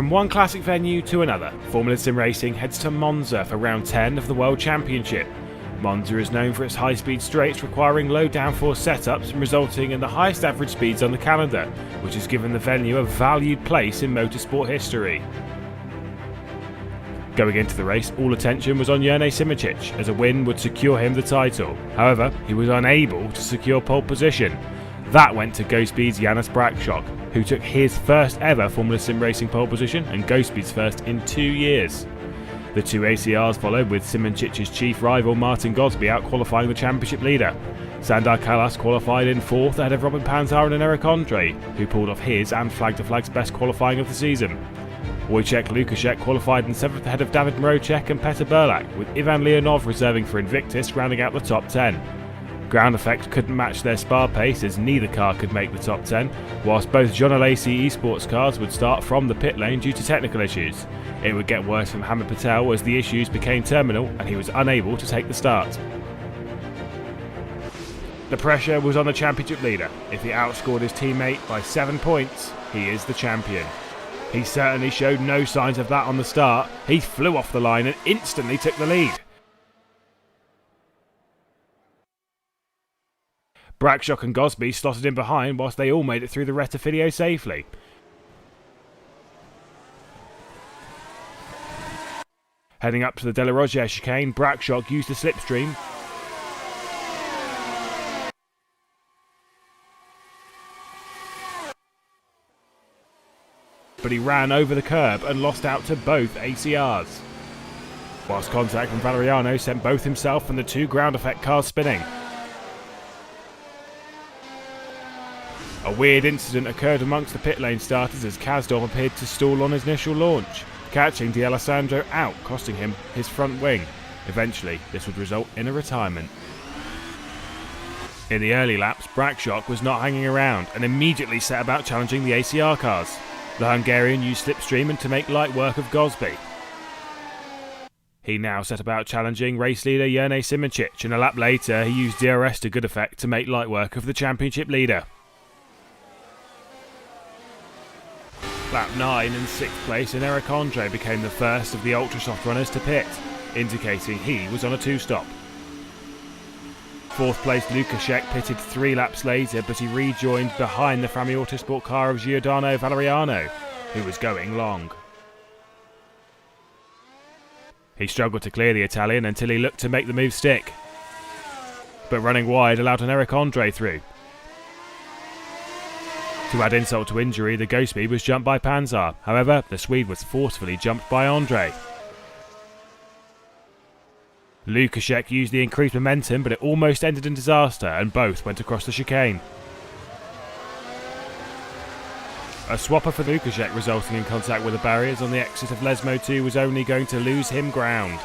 From one classic venue to another, Formula SimRacing heads to Monza for round 10 of the World Championship. Monza is known for its high-speed straights requiring low downforce setups and resulting in the highest average speeds on the calendar, which has given the venue a valued place in motorsport history. Going into the race, all attention was on Jurnej Simicic, as a win would secure him the title. However, he was unable to secure pole position. That went to GoSpeed's Janis Brakshock, who took his first ever Formula SimRacing pole position and GoSpeed's first in 2 years. The two ACRs followed, with Simicic's chief rival Martin Gosby out-qualifying the championship leader. Sandor Kalas qualified in 4th ahead of Robin Panzar and Eric Andre, who pulled off his and Flag to Flag's best qualifying of the season. Wojciech Lukaszek qualified in 7th ahead of David Mroczek and Petr Burlak, with Ivan Leonov reserving for Invictus rounding out the top 10. Ground Effect couldn't match their Spa pace as neither car could make the top 10, whilst both John Alesi eSports cars would start from the pit lane due to technical issues. It would get worse for Mohamed Patel as the issues became terminal and he was unable to take the start. The pressure was on the championship leader. If he outscored his teammate by 7 points, he is the champion. He certainly showed no signs of that on the start. He flew off the line and instantly took the lead. Brakshock and Gosby slotted in behind whilst they all made it through the Retifidio safely. Heading up to the De La Rosière chicane, Brakshock used the slipstream. But he ran over the curb and lost out to both ACRs. Whilst contact from Valeriano sent both himself and the two Ground Effect cars spinning. A weird incident occurred amongst the pit lane starters as Kasdorp appeared to stall on his initial launch, catching D'Alessandro out, costing him his front wing. Eventually, this would result in a retirement. In the early laps, Brakshock was not hanging around and immediately set about challenging the ACR cars. The Hungarian used slipstream to make light work of Gosby. He now set about challenging race leader Jurnej Simicic, and a lap later he used DRS to good effect to make light work of the championship leader. Lap 9 and 6th place in Eric Andre became the first of the ultra-soft runners to pit, indicating he was on a 2-stop. 4th place Lukaszek pitted 3 laps later, but he rejoined behind the Frammy Autosport car of Giordano Valeriano, who was going long. He struggled to clear the Italian until he looked to make the move stick, but running wide allowed an Eric Andre through. To add insult to injury, the GoSpeed was jumped by Panzar. However, the Swede was forcefully jumped by Andre. Lukaszek used the increased momentum, but it almost ended in disaster and both went across the chicane. A swapper for Lukaszek resulting in contact with the barriers on the exit of Lesmo 2 was only going to lose him ground.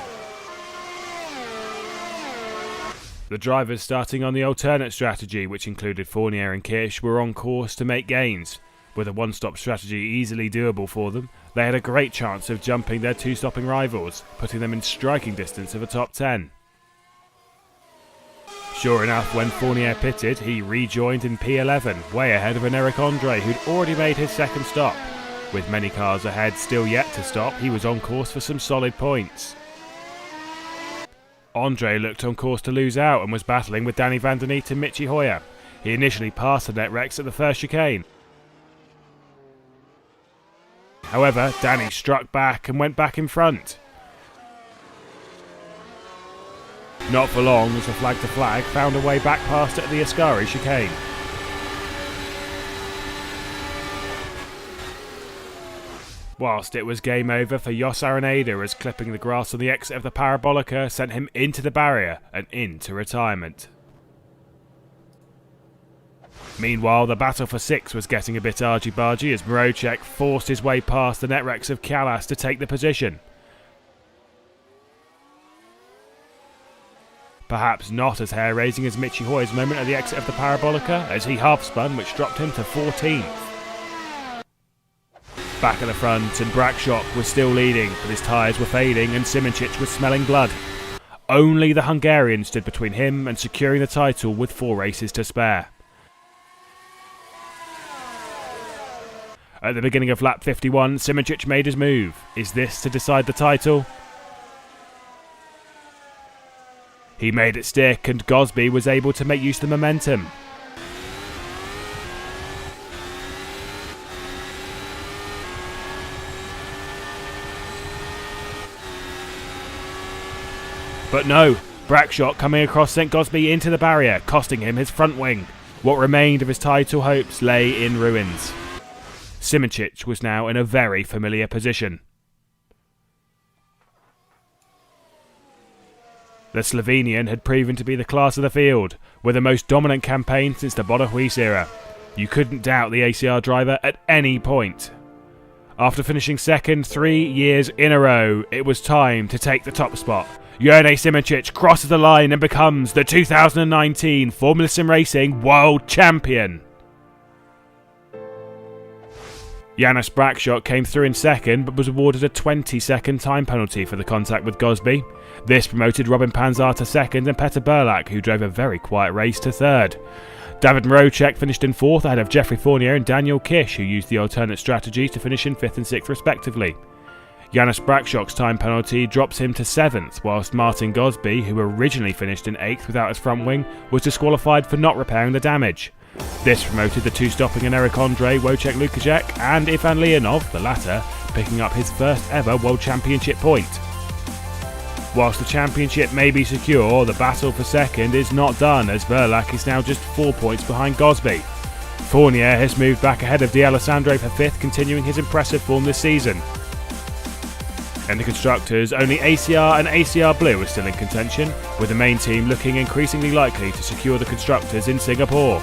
The drivers starting on the alternate strategy, which included Fournier and Kirsch, were on course to make gains. With a one-stop strategy easily doable for them, they had a great chance of jumping their two-stopping rivals, putting them in striking distance of a top 10. Sure enough, when Fournier pitted, he rejoined in P11, way ahead of an Eric Andre who'd already made his second stop. With many cars ahead still yet to stop, he was on course for some solid points. Andre looked on course to lose out and was battling with Danny Van Der Neet and Michi Hoyer. He initially passed the Netrex at the first chicane. However, Danny struck back and went back in front. Not for long as the Flag to Flag found a way back past at the Ascari chicane. Whilst it was game over for Jos Araneda as clipping the grass on the exit of the Parabolica sent him into the barrier and into retirement. Meanwhile, the battle for 6 was getting a bit argy-bargy as Mroczek forced his way past the Netrex of Kalas to take the position. Perhaps not as hair-raising as Michi Hoyer's moment at the exit of the Parabolica as he half-spun, which dropped him to 14th. Back at the front, and Brakshock was still leading, but his tyres were fading and Simicic was smelling blood. Only the Hungarian stood between him and securing the title with 4 races to spare. At the beginning of lap 51, Simicic made his move. Is this to decide the title? He made it stick, and Gosby was able to make use of the momentum. But no, Brackshot coming across sent Gosby into the barrier, costing him his front wing. What remained of his title hopes lay in ruins. Simicic was now in a very familiar position. The Slovenian had proven to be the class of the field, with the most dominant campaign since the Bonahuis era. You couldn't doubt the ACR driver at any point. After finishing second 3 years in a row, it was time to take the top spot. Jurnej Simicic crosses the line and becomes the 2019 Formula SimRacing World Champion. Janis Brackshot came through in second, but was awarded a 20-second time penalty for the contact with Gosby. This promoted Robin Panzar to second and Petr Burlak, who drove a very quiet race, to third. David Mrozek finished in fourth ahead of Jeffrey Fournier and Daniel Kish, who used the alternate strategy to finish in fifth and sixth respectively. Janis Brackshot's time penalty drops him to seventh, whilst Martin Gosby, who originally finished in eighth without his front wing, was disqualified for not repairing the damage. This promoted the two stopping and Eric Andre, Wojciech Lukajek and Ivan Leonov, the latter picking up his first ever World Championship point. Whilst the championship may be secure, the battle for second is not done, as Burlak is now just 4 points behind Gosby. Fournier has moved back ahead of D'Alessandro for fifth, continuing his impressive form this season. In the Constructors, only ACR and ACR Blue are still in contention, with the main team looking increasingly likely to secure the Constructors in Singapore.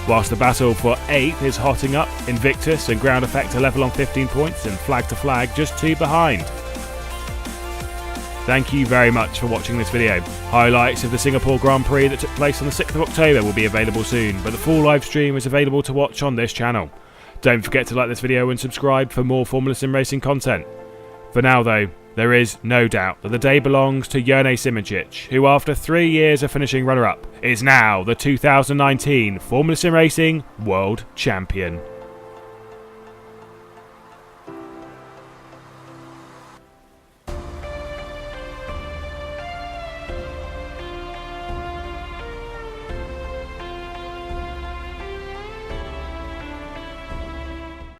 Whilst the battle for 8th is hotting up, Invictus and Ground Effect are level on 15 points and Flag to Flag just 2 behind. Thank you very much for watching this video. Highlights of the Singapore Grand Prix that took place on the 6th of October will be available soon, but the full live stream is available to watch on this channel. Don't forget to like this video and subscribe for more Formula Sim Racing content. For now though, there is no doubt that the day belongs to Jurnej Simicic, who after 3 years of finishing runner-up, is now the 2019 Formula Sim Racing World Champion.